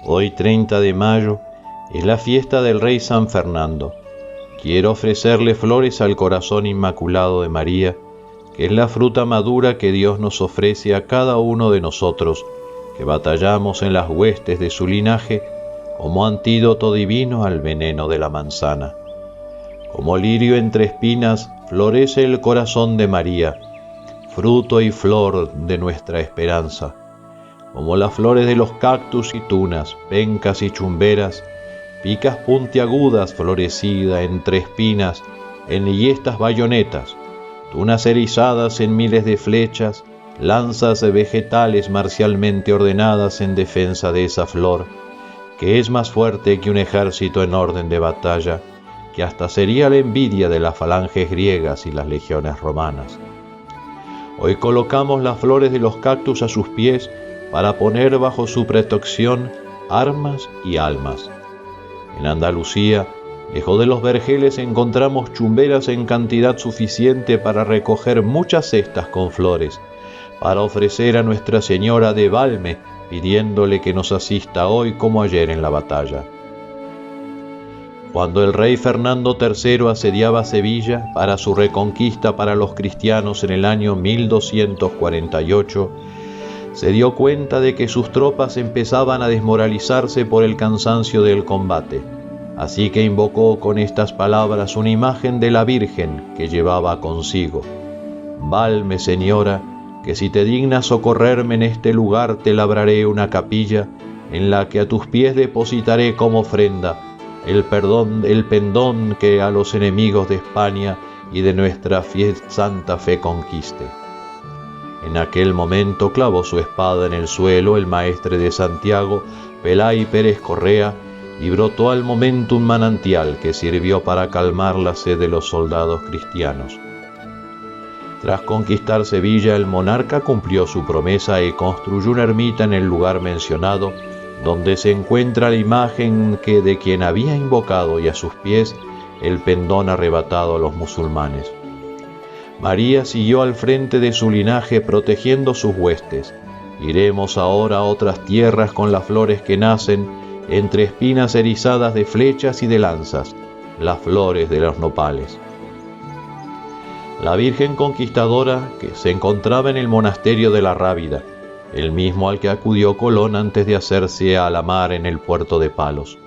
Hoy 30 de mayo es la fiesta del Rey San Fernando. Quiero ofrecerle flores al corazón inmaculado de María, que es la fruta madura que Dios nos ofrece a cada uno de nosotros, que batallamos en las huestes de su linaje como antídoto divino al veneno de la manzana. Como lirio entre espinas florece el corazón de María, fruto y flor de nuestra esperanza. Como las flores de los cactus y tunas, pencas y chumberas, picas puntiagudas florecida entre espinas, enhiestas bayonetas, tunas erizadas en miles de flechas, lanzas vegetales marcialmente ordenadas en defensa de esa flor, que es más fuerte que un ejército en orden de batalla, que hasta sería la envidia de las falanges griegas y las legiones romanas. Hoy colocamos las flores de los cactus a sus pies para poner bajo su protección armas y almas. En Andalucía, lejos de los vergeles, encontramos chumberas en cantidad suficiente para recoger muchas cestas con flores, para ofrecer a Nuestra Señora de Valme, pidiéndole que nos asista hoy como ayer en la batalla. Cuando el rey Fernando III asediaba Sevilla para su reconquista para los cristianos en el año 1248, se dio cuenta de que sus tropas empezaban a desmoralizarse por el cansancio del combate, así que invocó con estas palabras una imagen de la Virgen que llevaba consigo: «Valme, Señora, que si te dignas socorrerme en este lugar te labraré una capilla en la que a tus pies depositaré como ofrenda el pendón que a los enemigos de España y de nuestra fiel santa fe conquiste». En aquel momento clavó su espada en el suelo el maestre de Santiago, Pelay Pérez Correa, y brotó al momento un manantial que sirvió para calmar la sed de los soldados cristianos. Tras conquistar Sevilla, el monarca cumplió su promesa y construyó una ermita en el lugar mencionado, donde se encuentra la imagen de quien había invocado, y a sus pies el pendón arrebatado a los musulmanes. María siguió al frente de su linaje protegiendo sus huestes. Iremos ahora a otras tierras con las flores que nacen entre espinas erizadas de flechas y de lanzas, las flores de los nopales. La Virgen Conquistadora, que se encontraba en el monasterio de la Rábida, el mismo al que acudió Colón antes de hacerse a la mar en el puerto de Palos.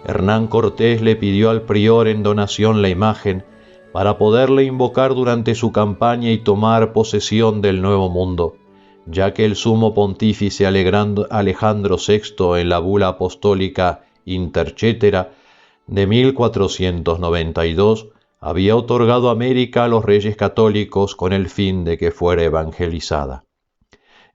Hernán Cortés le pidió al prior en donación la imagen para poderle invocar durante su campaña y tomar posesión del Nuevo Mundo, ya que el sumo pontífice Alejandro VI, en la bula apostólica Intercetera de 1492, había otorgado América a los reyes católicos con el fin de que fuera evangelizada.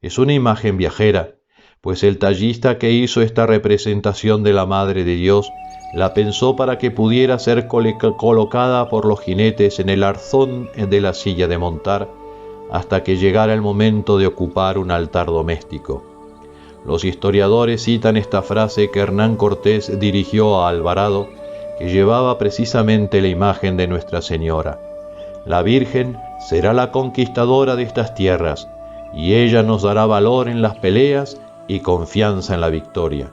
Es una imagen viajera, pues el tallista que hizo esta representación de la Madre de Dios la pensó para que pudiera ser colocada por los jinetes en el arzón de la silla de montar, hasta que llegara el momento de ocupar un altar doméstico. Los historiadores citan esta frase que Hernán Cortés dirigió a Alvarado, que llevaba precisamente la imagen de Nuestra Señora: «La Virgen será la conquistadora de estas tierras, y ella nos dará valor en las peleas y confianza en la victoria».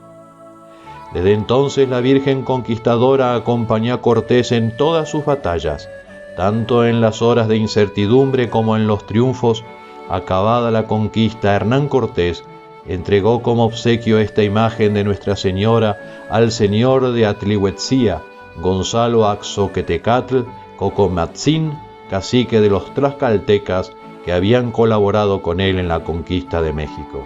Desde entonces la Virgen Conquistadora acompañó a Cortés en todas sus batallas, tanto en las horas de incertidumbre como en los triunfos. Acabada la conquista, Hernán Cortés entregó como obsequio esta imagen de Nuestra Señora al señor de Atlihuetzía, Gonzalo Axoquetecatl Cocomatzin, cacique de los tlaxcaltecas que habían colaborado con él en la conquista de México.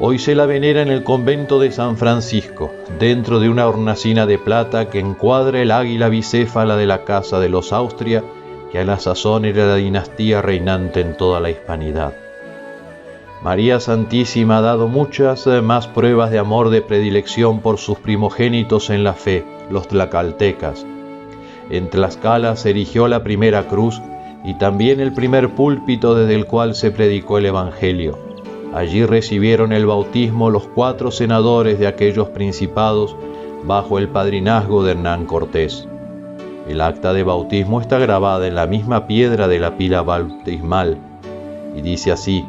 Hoy se la venera en el convento de San Francisco, dentro de una hornacina de plata que encuadra el águila bicéfala de la Casa de los Austria, que a la sazón era la dinastía reinante en toda la hispanidad. María Santísima ha dado muchas más pruebas de amor de predilección por sus primogénitos en la fe, los tlaxcaltecas. En Tlaxcala se erigió la primera cruz y también el primer púlpito desde el cual se predicó el Evangelio. Allí recibieron el bautismo los 4 senadores de aquellos principados bajo el padrinazgo de Hernán Cortés. El acta de bautismo está grabada en la misma piedra de la pila bautismal y dice así: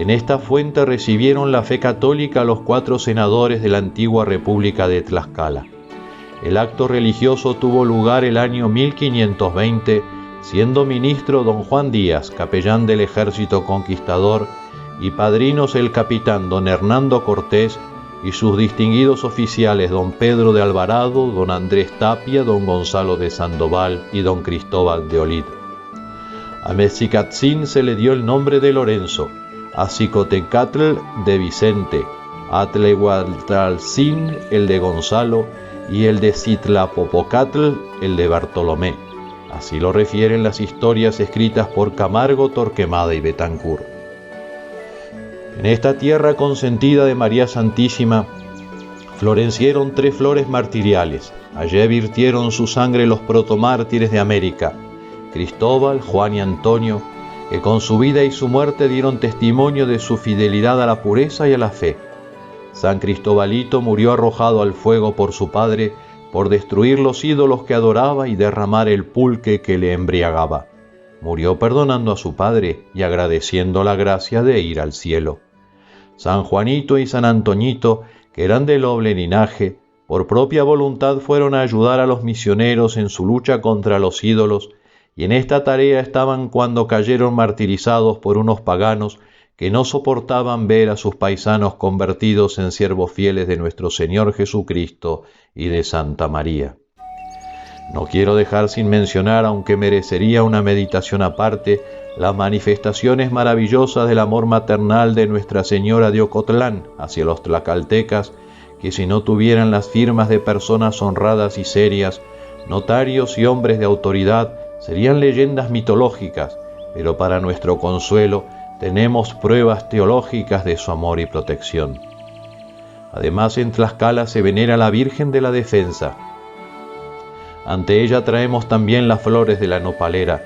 En esta fuente recibieron la fe católica los 4 senadores de la antigua República de Tlaxcala. El acto religioso tuvo lugar el año 1520, siendo ministro don Juan Díaz, capellán del ejército conquistador, y padrinos el capitán don Hernando Cortés y sus distinguidos oficiales don Pedro de Alvarado, don Andrés Tapia, don Gonzalo de Sandoval y don Cristóbal de Olid. A Mexicatzin se le dio el nombre de Lorenzo, a Xicotecatl de Vicente, a Tlehualtalzin el de Gonzalo y el de Citlapopocatl el de Bartolomé. Así lo refieren las historias escritas por Camargo, Torquemada y Betancourt. En esta tierra consentida de María Santísima, florecieron 3 flores martiriales. Allí virtieron su sangre los protomártires de América, Cristóbal, Juan y Antonio, que con su vida y su muerte dieron testimonio de su fidelidad a la pureza y a la fe. San Cristobalito murió arrojado al fuego por su padre, por destruir los ídolos que adoraba y derramar el pulque que le embriagaba. Murió perdonando a su padre y agradeciendo la gracia de ir al cielo. San Juanito y San Antoñito, que eran de noble linaje, por propia voluntad fueron a ayudar a los misioneros en su lucha contra los ídolos, y en esta tarea estaban cuando cayeron martirizados por unos paganos que no soportaban ver a sus paisanos convertidos en siervos fieles de nuestro Señor Jesucristo y de Santa María. No quiero dejar sin mencionar, aunque merecería una meditación aparte, las manifestaciones maravillosas del amor maternal de Nuestra Señora de Ocotlán hacia los tlaxcaltecas, que si no tuvieran las firmas de personas honradas y serias, notarios y hombres de autoridad, serían leyendas mitológicas, pero para nuestro consuelo tenemos pruebas teológicas de su amor y protección. Además, en Tlaxcala se venera la Virgen de la Defensa. Ante ella traemos también las flores de la nopalera.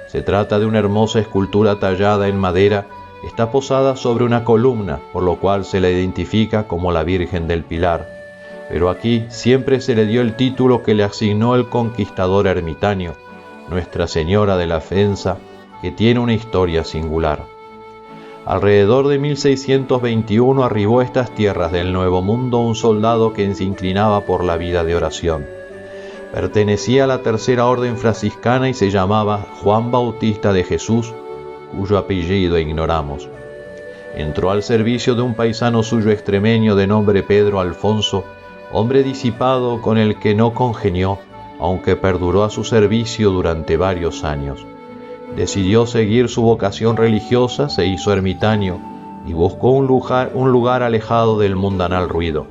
Se trata de una hermosa escultura tallada en madera, está posada sobre una columna, por lo cual se la identifica como la Virgen del Pilar. Pero aquí siempre se le dio el título que le asignó el conquistador ermitaño, Nuestra Señora de la Defensa, que tiene una historia singular. Alrededor de 1621 arribó a estas tierras del Nuevo Mundo un soldado que se inclinaba por la vida de oración. Pertenecía a la Tercera Orden Franciscana y se llamaba Juan Bautista de Jesús, cuyo apellido ignoramos. Entró al servicio de un paisano suyo extremeño de nombre Pedro Alfonso, hombre disipado con el que no congenió, aunque perduró a su servicio durante varios años. Decidió seguir su vocación religiosa, se hizo ermitaño y buscó un lugar alejado del mundanal ruido.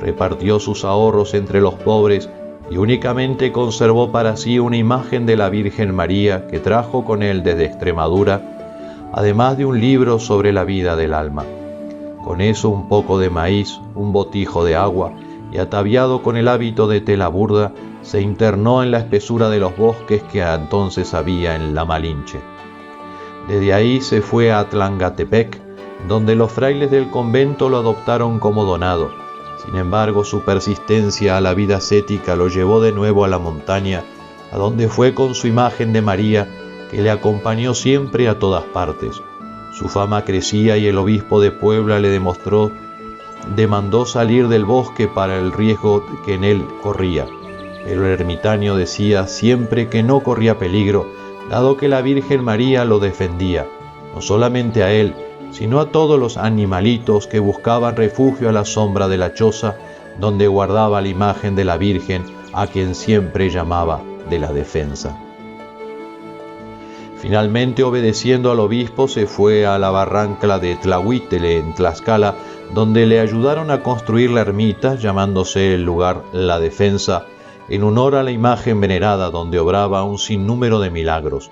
Repartió sus ahorros entre los pobres y únicamente conservó para sí una imagen de la Virgen María que trajo con él desde Extremadura, además de un libro sobre la vida del alma. Con eso un poco de maíz, un botijo de agua y ataviado con el hábito de tela burda, se internó en la espesura de los bosques que entonces había en la Malinche. Desde ahí se fue a Tlangatepec, donde los frailes del convento lo adoptaron como donado. Sin embargo, su persistencia a la vida ascética lo llevó de nuevo a la montaña, a donde fue con su imagen de María, que le acompañó siempre a todas partes. Su fama crecía y el obispo de Puebla le demandó salir del bosque para el riesgo que en él corría. Pero el ermitaño decía siempre que no corría peligro, dado que la Virgen María lo defendía, no solamente a él, sino a todos los animalitos que buscaban refugio a la sombra de la choza, donde guardaba la imagen de la Virgen, a quien siempre llamaba de la Defensa. Finalmente, obedeciendo al obispo, se fue a la barranca de Tlahuítele, en Tlaxcala, donde le ayudaron a construir la ermita, llamándose el lugar La Defensa, en honor a la imagen venerada, donde obraba un sinnúmero de milagros.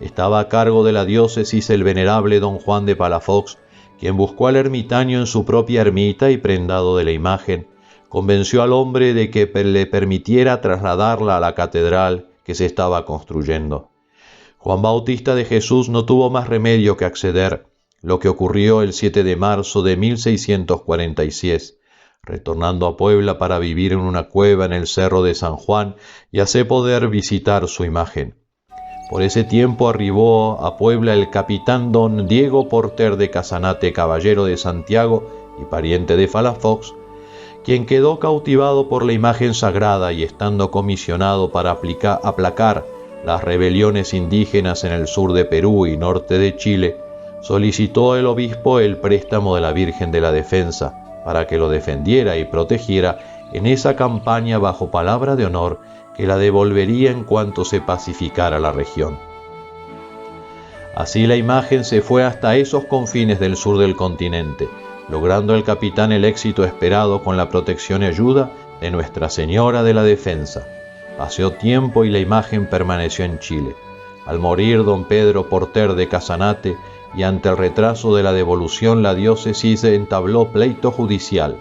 Estaba a cargo de la diócesis el venerable don Juan de Palafox, quien buscó al ermitaño en su propia ermita y, prendado de la imagen, convenció al hombre de que le permitiera trasladarla a la catedral que se estaba construyendo. Juan Bautista de Jesús no tuvo más remedio que acceder, lo que ocurrió el 7 de marzo de 1646, retornando a Puebla para vivir en una cueva en el Cerro de San Juan y así poder visitar su imagen. Por ese tiempo arribó a Puebla el capitán don Diego Porter de Casanate, caballero de Santiago y pariente de Palafox, quien quedó cautivado por la imagen sagrada y estando comisionado para aplacar las rebeliones indígenas en el sur de Perú y norte de Chile, solicitó al obispo el préstamo de la Virgen de la Defensa para que lo defendiera y protegiera en esa campaña bajo palabra de honor que la devolvería en cuanto se pacificara la región. Así la imagen se fue hasta esos confines del sur del continente, logrando el capitán el éxito esperado con la protección y ayuda de Nuestra Señora de la Defensa. Pasó tiempo y la imagen permaneció en Chile. Al morir don Pedro Porter de Casanate y ante el retraso de la devolución, la diócesis entabló pleito judicial.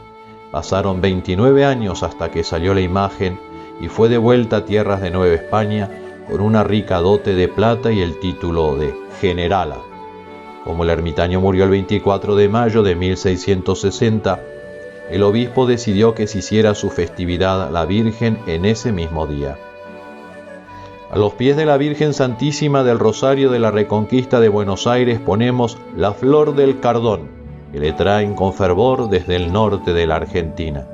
Pasaron 29 años hasta que salió la imagen y fue devuelta a tierras de Nueva España con una rica dote de plata y el título de generala. Como el ermitaño murió el 24 de mayo de 1660, el obispo decidió que se hiciera su festividad a la Virgen en ese mismo día. A los pies de la Virgen Santísima del Rosario de la Reconquista de Buenos Aires ponemos la flor del cardón, que le traen con fervor desde el norte de la Argentina.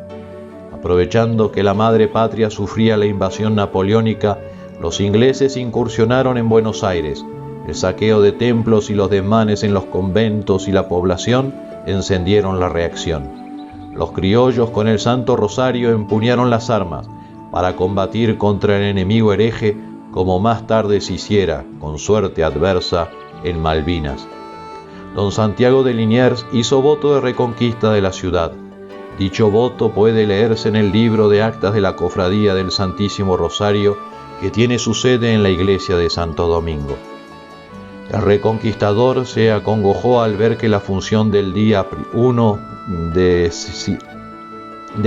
Aprovechando que la madre patria sufría la invasión napoleónica, los ingleses incursionaron en Buenos Aires. El saqueo de templos y los desmanes en los conventos y la población encendieron la reacción. Los criollos con el Santo Rosario empuñaron las armas para combatir contra el enemigo hereje, como más tarde se hiciera, con suerte adversa, en Malvinas. Don Santiago de Liniers hizo voto de reconquista de la ciudad. Dicho voto puede leerse en el libro de actas de la Cofradía del Santísimo Rosario, que tiene su sede en la iglesia de Santo Domingo. El reconquistador se acongojó al ver que la función del día 1 de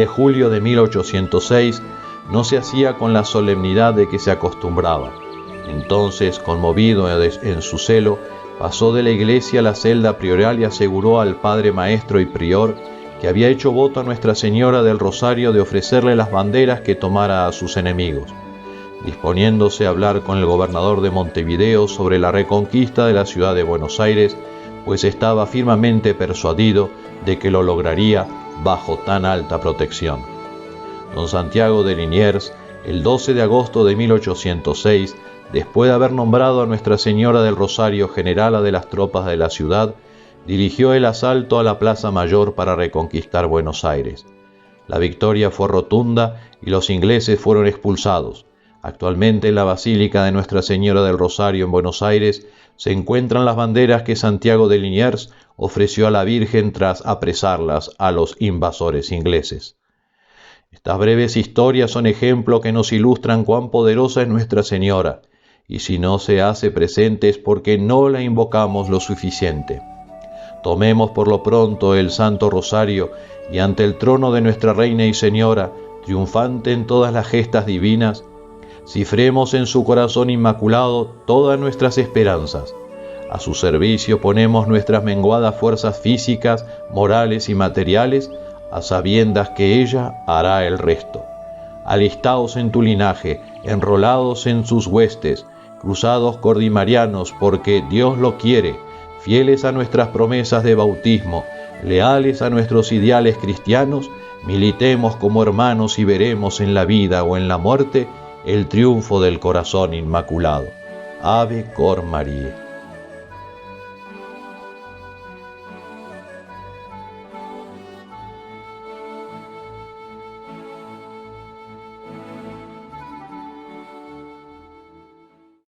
julio de 1806 no se hacía con la solemnidad de que se acostumbraba. Entonces, conmovido en su celo, pasó de la iglesia a la celda prioral y aseguró al padre maestro y prior que había hecho voto a Nuestra Señora del Rosario de ofrecerle las banderas que tomara a sus enemigos, disponiéndose a hablar con el gobernador de Montevideo sobre la reconquista de la ciudad de Buenos Aires, pues estaba firmemente persuadido de que lo lograría bajo tan alta protección. Don Santiago de Liniers, el 12 de agosto de 1806, después de haber nombrado a Nuestra Señora del Rosario generala de las tropas de la ciudad, dirigió el asalto a la Plaza Mayor para reconquistar Buenos Aires. La victoria fue rotunda y los ingleses fueron expulsados. Actualmente en la Basílica de Nuestra Señora del Rosario en Buenos Aires se encuentran las banderas que Santiago de Liniers ofreció a la Virgen tras apresarlas a los invasores ingleses. Estas breves historias son ejemplo que nos ilustran cuán poderosa es Nuestra Señora, y si no se hace presente es porque no la invocamos lo suficiente. Tomemos por lo pronto el Santo Rosario y ante el trono de nuestra Reina y Señora, triunfante en todas las gestas divinas, cifremos en su corazón inmaculado todas nuestras esperanzas. A su servicio ponemos nuestras menguadas fuerzas físicas, morales y materiales, a sabiendas que ella hará el resto. Alistaos en tu linaje, enrolados en sus huestes, cruzados cordimarianos, porque Dios lo quiere, fieles a nuestras promesas de bautismo, leales a nuestros ideales cristianos, militemos como hermanos y veremos en la vida o en la muerte el triunfo del corazón inmaculado. Ave Cor María.